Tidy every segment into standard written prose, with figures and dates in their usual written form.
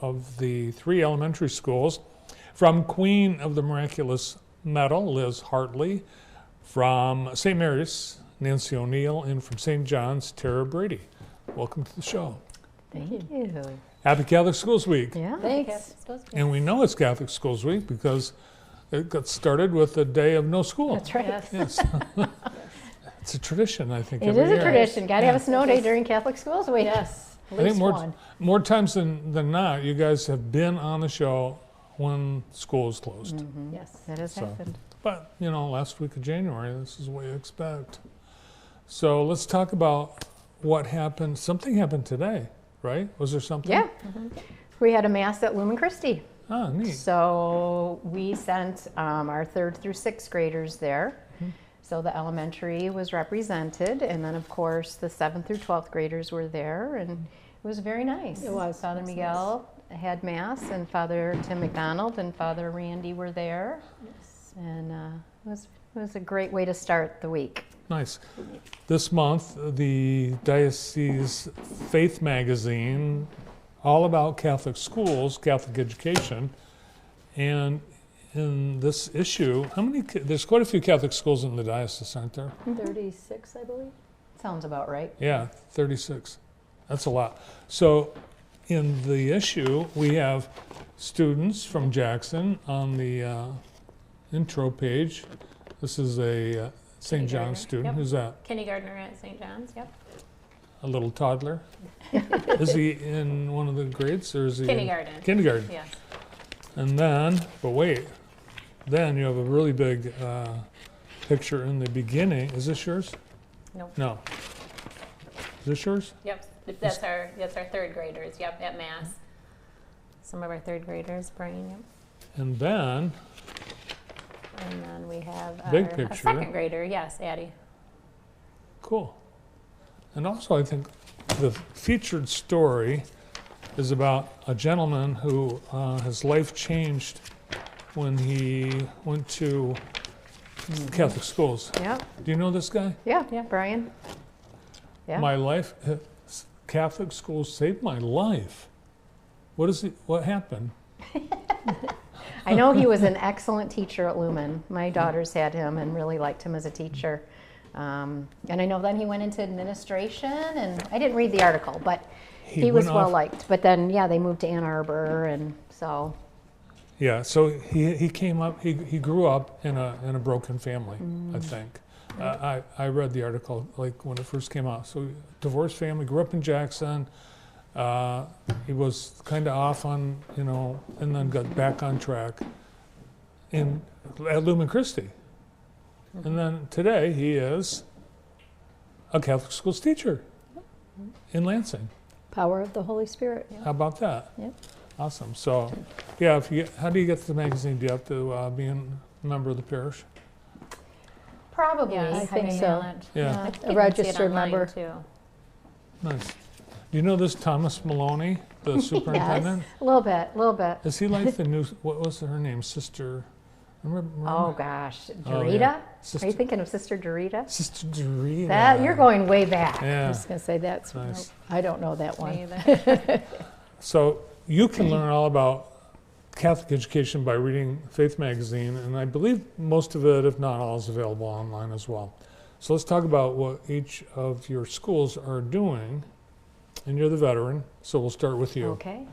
of the 3 elementary schools. From Queen of the Miraculous Medal, Liz Hartley. From St. Mary's, Nancy O'Neill. And from St. John's, Tara Brady. Welcome to the show. Thank you. Happy Catholic Schools Week. Yeah. Thanks. And we know it's Catholic Schools Week because it got started with a day of no school. That's right. Yes. Yes. It's a tradition, I think. It every is a year. tradition. Got to have a Yeah. snow day during Catholic Schools Week. Yes. At I think least one. more times than not, you guys have been on the show when school is closed. Mhm. Yes. That has So. happened. But, last week of January, this is what you expect. So let's talk about what happened. Something happened today, right? Was there something? Yeah. We had a mass at Lumen Christi. Ah, neat. So we sent our 3rd through 6th graders there. So the elementary was represented, and then of course the 7th through 12th graders were there, and it was very nice. It was. Father It was Miguel had mass, and Father Tim McDonald and Father Randy were there, Yes. and it was a great way to start the week. Nice. This month, the Diocese Faith Magazine, all about Catholic schools, Catholic education, and in this issue, there's quite a few Catholic schools in the diocese, aren't there? 36, I believe. Sounds about right. Yeah, 36. That's a lot. So in the issue, we have students from Jackson on the intro page. This is a St. John's Kindergartner, student. yep. Who's that? Kindergartner at St. John's, yep. A little toddler? Is he in one of the grades or is he Kindergarten. in kindergarten? Yes. And then, but wait, then you have a really big picture in the beginning. Is this yours? Nope. No. Is this yours? Yep. That's our 3rd graders, yep, at Mass. Some of our 3rd graders, Brian, yep. And then, And then we have our Big a picture. 2nd grader, yes, Addie. cool. And also, I think the featured story is about a gentleman who his life changed when he went to Catholic schools. Yep. Do you know this guy? Yeah. Yeah. Brian. Yeah. My life, Catholic schools saved my life. What happened? I know he was an excellent teacher at Lumen. My daughters had him and really liked him as a teacher. And I know then he went into administration, and I didn't read the article, but he was went well off- liked. But then, yeah, they moved to Ann Arbor, and so, Yeah, so he came up, he grew up in a broken family, I think. I read the article like when it first came out. So divorced family, grew up in Jackson. He was kind of off on, and then got back on track at Lumen Christi. And then today he is a Catholic schools teacher in Lansing. Power of the Holy Spirit. How about that? Yep. Awesome. So, yeah, how do you get the magazine? Do you have to be a member of the parish? probably. Yeah, I I think think so. Yeah. You can see it registered online, member. too. Nice. Do you know this Thomas Maloney, the superintendent? A little bit. Is he like the new, what was her name? Sister, remember? Oh, gosh. Oh, Dorita? yeah. Are Sister, you thinking of Sister Dorita? Sister Dorita. That, you're going way back. I Yeah. was going to say that's, Nice. I don't know that Oh, one. Me either. So you can learn all about Catholic education by reading Faith Magazine, and I believe most of it, if not all, is available online as well. So let's talk about what each of your schools are doing. And you're the veteran, so we'll start with you. Okay.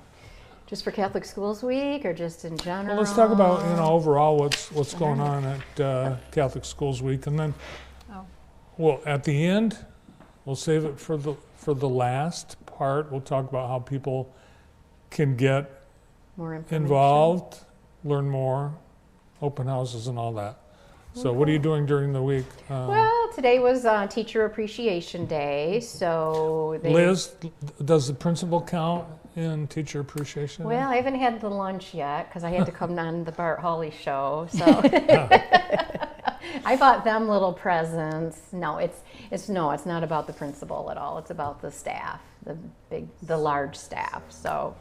Just for Catholic Schools Week or just in general? Well, let's talk about overall what's going on at Catholic Schools Week, and then Oh. well at the end we'll save it for the last part. We'll talk about how people can get More information. involved, learn more, open houses, and all that. So what are you doing during the week? Well, today was Teacher Appreciation Day, so they... Liz, does the principal count in Teacher Appreciation Day? Well, I haven't had the lunch yet because I had to come on the Bart Hawley show. So I bought them little presents. No, it's not about the principal at all. It's about the staff, the large staff. So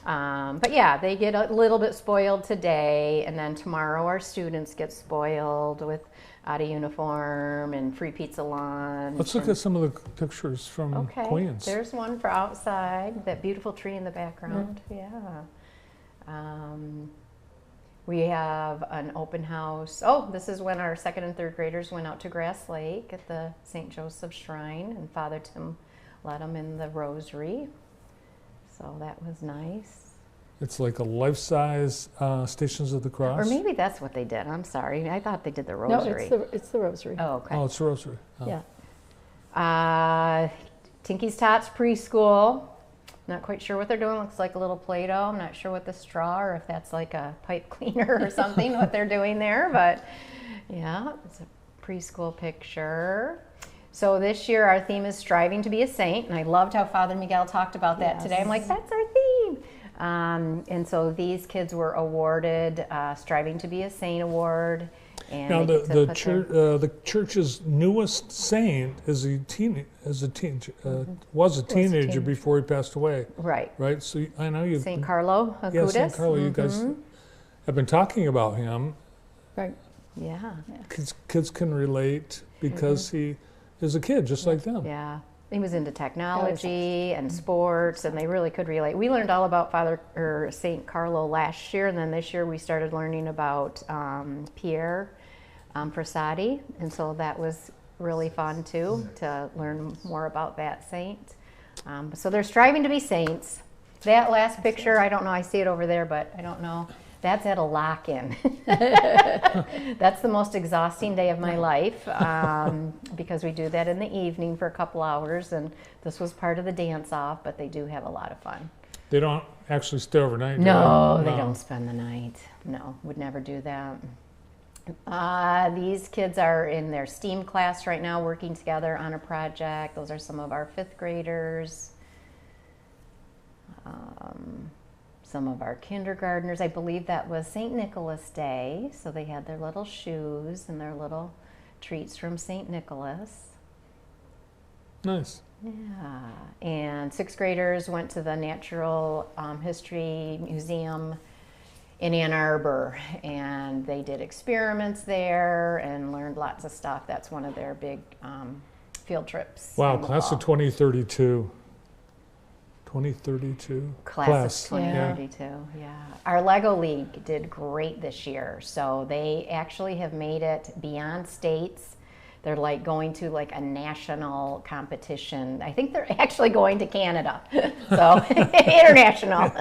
But yeah, they get a little bit spoiled today, and then tomorrow our students get spoiled with out of uniform and free pizza lunch. Let's look and- at some of the pictures from Okay, Queens. there's one for outside, that beautiful tree in the background. Yeah. We have an open house. Oh, this is when our second and third graders went out to Grass Lake at the St. Joseph Shrine, and Father Tim led them in the rosary. So that was nice. It's like a life-size Stations of the Cross. Or maybe that's what they did. I'm sorry. I thought they did the No, rosary. it's the rosary. Oh, okay. Oh, it's a rosary. Oh. Yeah. Tinky's Tots preschool. Not quite sure what they're doing. Looks like a little Play-Doh. I'm not sure what the straw or if that's like a pipe cleaner or something, what they're doing there. But yeah, it's a preschool picture. So this year our theme is striving to be a saint. And I loved how Father Miguel talked about that today. I'm like, that's our theme. And so these kids were awarded Striving to be a Saint Award. And Now they get to put their- the church's newest saint is was a teenager teen. before he passed away, Right. right? So I know you. St. Carlo Acutis. Yeah, St. Carlo. You guys have been talking about him. Right. Yeah. Kids can relate because he is a kid just like them. Yeah. He was into technology and sports, and they really could relate. We learned all about St. Carlo last year, and then this year we started learning about Pierre Frassati, and so that was really fun too, to learn more about that saint. So they're striving to be saints. That last picture, I don't know, I see it over there, but I don't know. That's at a lock-in. That's the most exhausting day of my life, because we do that in the evening for a couple hours, and this was part of the dance-off, but they do have a lot of fun. They don't actually stay overnight. do No, they don't spend the night. No, would never do that. These kids are in their STEAM class right now, working together on a project. Those are some of our fifth graders. Some of our kindergartners. I believe that was St. Nicholas Day, so they had their little shoes and their little treats from St. Nicholas. Nice. Yeah, and sixth graders went to the Natural History Museum in Ann Arbor, and they did experiments there and learned lots of stuff. That's one of their big field trips. Wow, in the class fall. of 2032. 2032? Class of Yeah. 2032, yeah. Our Lego League did great this year, so they actually have made it beyond states. They're like going to like a national competition. I think they're actually going to Canada, so international.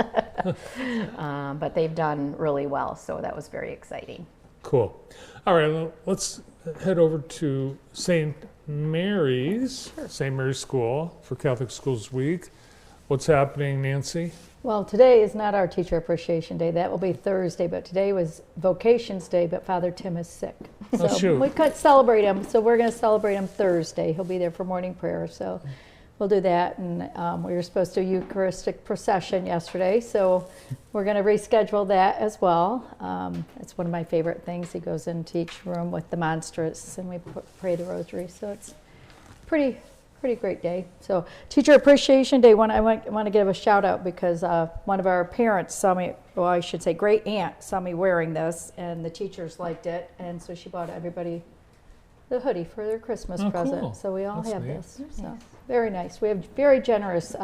But they've done really well, so that was very exciting. Cool. All right, well, let's head over to St. Mary's School for Catholic Schools Week. What's happening, Nancy? Well, today is not our Teacher Appreciation Day. That will be Thursday, but today was Vocations Day, but Father Tim is sick. Oh, So shoot. we couldn't celebrate him, so we're going to celebrate him Thursday. He'll be there for morning prayer, so we'll do that. And we were supposed to do Eucharistic procession yesterday, so we're going to reschedule that as well. It's one of my favorite things. He goes into each room with the monstrance, and we pray the rosary, so it's pretty great day. So Teacher Appreciation Day, I want to give a shout out because one of our parents saw me, well, I should say great aunt saw me wearing this, and the teachers liked it, and so she bought everybody the hoodie for their Christmas Oh, present. cool. So we all That's have neat. this. So very nice. We have very generous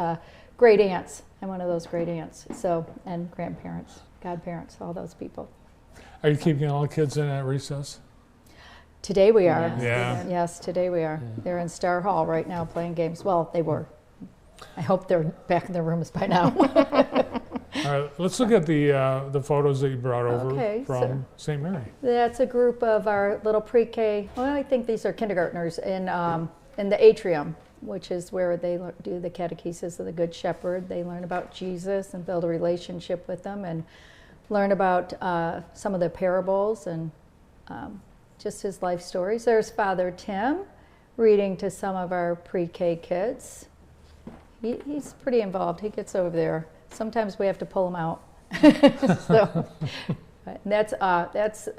great aunts. I'm one of those great aunts. So, and grandparents, godparents, all those people. Are you keeping all the kids in at recess? Today we are. Yes. Yeah. Yes, today we are. They're in Star Hall right now playing games. Well, they were. I hope they're back in their rooms by now. All right, let's look at the photos that you brought over Okay, from St. Mary. That's a group of our little pre-K. Well, I think these are kindergartners in the atrium, which is where they do the catechesis of the Good Shepherd. They learn about Jesus and build a relationship with them, and learn about some of the parables and just his life stories. There's Father Tim reading to some of our pre-K kids. He's pretty involved. He gets over there. Sometimes we have to pull him out. So and that's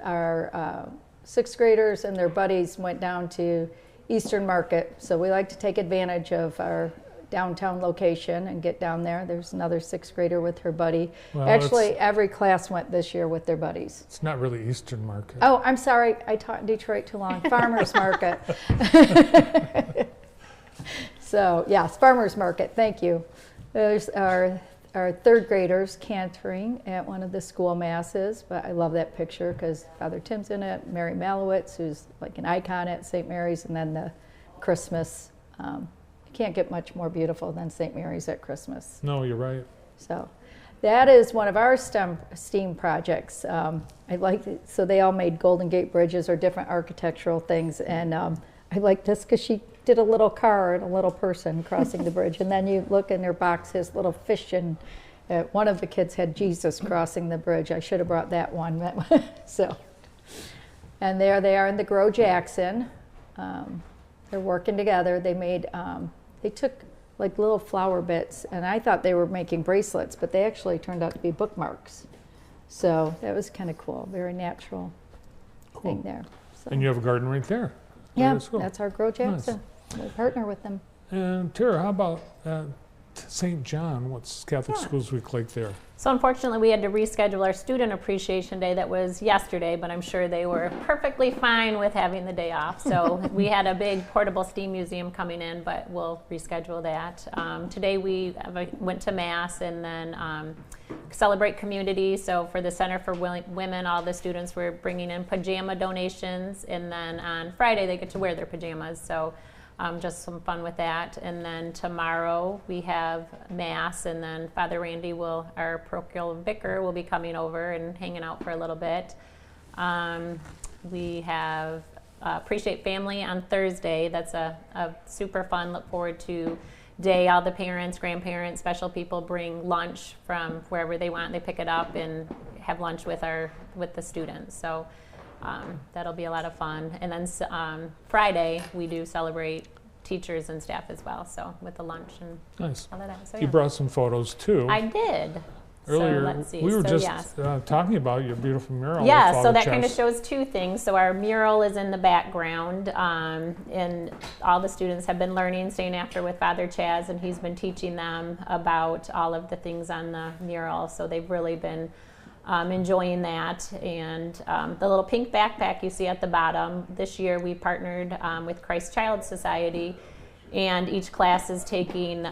our sixth graders and their buddies went down to Eastern Market. So we like to take advantage of our downtown location and get down there. There's another sixth grader with her buddy. Well, Actually, every class went this year with their buddies. It's not really Eastern Market. Oh, I'm sorry, I taught Detroit too long. Farmers Market. So, yes, Farmers Market, thank you. There's our third graders cantering at one of the school masses, but I love that picture because Father Tim's in it, Mary Malowitz, who's like an icon at St. Mary's, and then the Christmas. You can't get much more beautiful than St. Mary's at Christmas. No, you're right. So that is one of our STEAM projects. I like it. So they all made Golden Gate bridges or different architectural things, and I like this because she did a little car and a little person crossing the bridge, and then you look in their boxes, little fish, and one of the kids had Jesus crossing the bridge. I should have brought that one. So, and there they are in the Grow Jackson. They're working together. They made, they took like little flower bits, and I thought they were making bracelets, but they actually turned out to be bookmarks. So that was kind of cool, very natural thing there. So. And you have a garden right there. Yeah, At school. that's our Grow Jackson. We partner with them. And Tara, how about St. John? What's Catholic Schools Week like there? So unfortunately, we had to reschedule our Student Appreciation Day that was yesterday, but I'm sure they were perfectly fine with having the day off. So we had a big portable steam museum coming in, but we'll reschedule that. Today we went to Mass and then Celebrate Community. So for the Center for Women, all the students were bringing in pajama donations, and then on Friday they get to wear their pajamas. So just some fun with that. And then tomorrow we have Mass, and then Father Randy our parochial vicar, will be coming over and hanging out for a little bit. We have Appreciate Family on Thursday. That's a super fun, look forward to day. All the parents, grandparents, special people bring lunch from wherever they want. They pick it up and have lunch with the students. So that'll be a lot of fun. And then Friday, we do celebrate teachers and staff as well, so with the lunch and Nice. all of that. So, You yeah. brought some photos too. I did. Earlier, So let's see. we were So, just yes. talking about your beautiful mural. Yeah, with so Father that kind of Chess. shows two things. So our mural is in the background, and all the students have been learning, staying after with Father Chaz, and he's been teaching them about all of the things on the mural. So they've really been enjoying that. And the little pink backpack you see at the bottom, this year we partnered with Christ Child Society, and each class is taking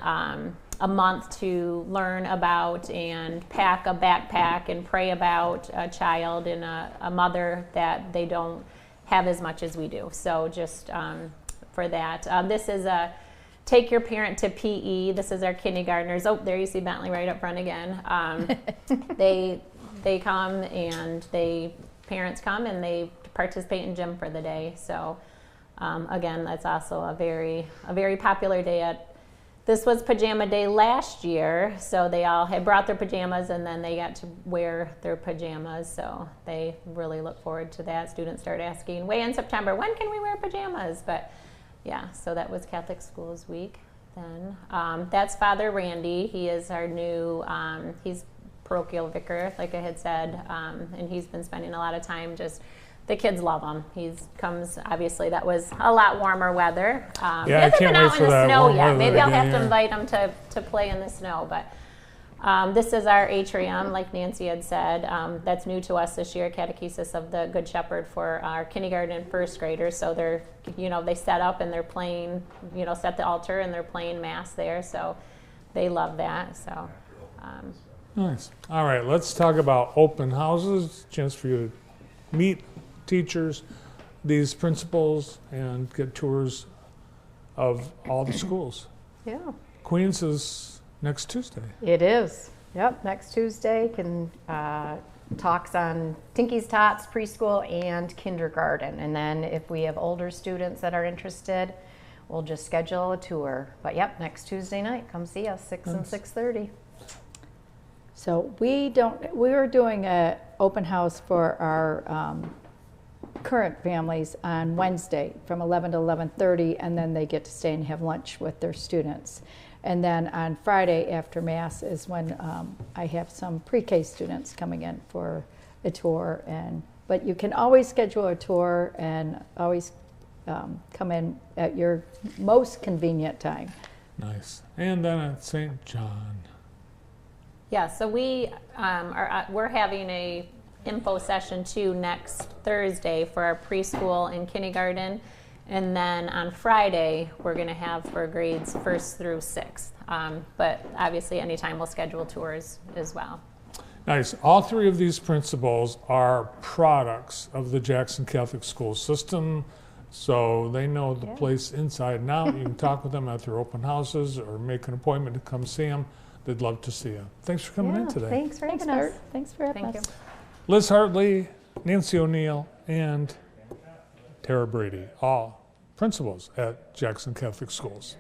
a month to learn about and pack a backpack and pray about a child and a mother that they don't have as much as we do. So just for that. This is a Take Your Parent to PE. This is our kindergartners. Oh, there you see Bentley right up front again. They come and parents come and they participate in gym for the day. So again, that's also a very popular day this was pajama day last year, so they all had brought their pajamas and then they got to wear their pajamas. So they really look forward to that. Students start asking way in September, when can we wear pajamas? But yeah, so that was Catholic Schools Week then. That's Father Randy. He is our new, he's parochial vicar, like I had said, and he's been spending a lot of time the kids love him. Comes, obviously, that was a lot warmer weather. Yeah, he I hasn't can't been wait out for in the that snow warm yet. weather Maybe I'll have again, to yeah. invite him to play in the snow. But this is our atrium, like Nancy had said. That's new to us this year, Catechesis of the Good Shepherd for our kindergarten and first graders. So they set up and they're playing, set the altar and they're playing Mass there. So they love that. So. Nice. All right, let's talk about open houses. Chance for you to meet teachers, these principals, and get tours of all the schools. Yeah. Queens is next Tuesday. It is. Yep, next Tuesday talks on Tinky's Tots, preschool, and kindergarten. And then if we have older students that are interested, we'll just schedule a tour. But yep, next Tuesday night, come see us, 6 and 6:30. So we were doing an open house for our current families on Wednesday from 11 to 11:30, and then they get to stay and have lunch with their students. And then on Friday after Mass is when I have some pre-K students coming in for a tour. But you can always schedule a tour and always come in at your most convenient time. Nice. And then at St. John. Yeah, so we're having a info session too next Thursday for our preschool and kindergarten. And then on Friday, we're going to have for grades 1st through 6th. But obviously, anytime we'll schedule tours as well. Nice. All three of these principals are products of the Jackson Catholic School System, so they know the place inside and out. You can talk with them at their open houses or make an appointment to come see them. They'd love to see you. Thanks for coming in today. Thanks for Thanks, having us. Art. Thanks for having Thank us. you. Liz Hartley, Nancy O'Neill, and Tara Brady, all principals at Jackson Catholic Schools.